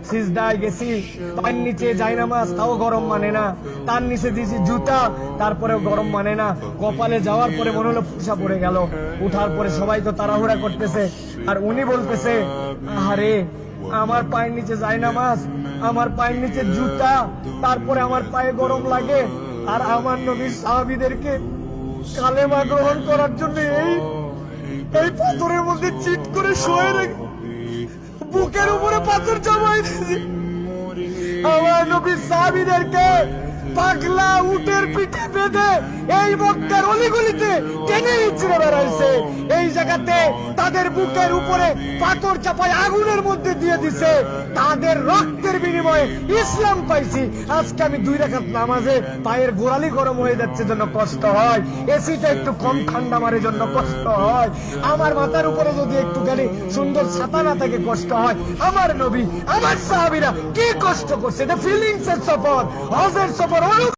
সিজদায় গেছি, পায়ের নিচে যাই নামাজ, তাও গরম মানে না। তার নিচে দিয়েছি জুতা, তারপরেও গরম মানে না। কপালে যাওয়ার পরে মনে হলো ফুসা পড়ে গেল। উঠার পরে সবাই তো তাড়াহুড়া করতেছে, আর উনি বলতেছে, আরে আমার পায়ের নিচে যাই নামাজ, আমার পায়ের নিচে জুতা, তারপরে আমার পায়ে গরম লাগে। আর আমার নবীর সাহাবীদেরকে কালেমা গ্রহণ করার জন্য এই পাথরের মধ্যে চিট করে শুয়ে রেখে বুকের উপরে পাথর জমাই দিয়েছে। আমার নবীর সাহাবীদেরকে পাগলা উটের পিঠে বেঁধে এই মক্কার অলিগলিতে টেনে ইচ্ছড়ে বেড়াইছে। এই জায়গাতে তাদের বুকের উপরে পাথর চাপায় আগুনের মধ্যে দিয়ে দিছে। তাদের রক্তের বিনিময়ে ইসলাম পাইছি। আজকে আমি 2 রাকাত নামাজে পায়ের গোড়ালি গরম হয়ে যাচ্ছে জন্য কষ্ট হয়, এসিটা একটু কম ঠান্ডা মারে জন্য কষ্ট হয়, আমার মাথার উপরে যদি একটুখানি সুন্দর ছাতা না থাকে কষ্ট হয়। আমার নবী, আমার সাহাবীরা কি কষ্ট করছে, এটা ফিলিংস এর সফর, হজের সফর।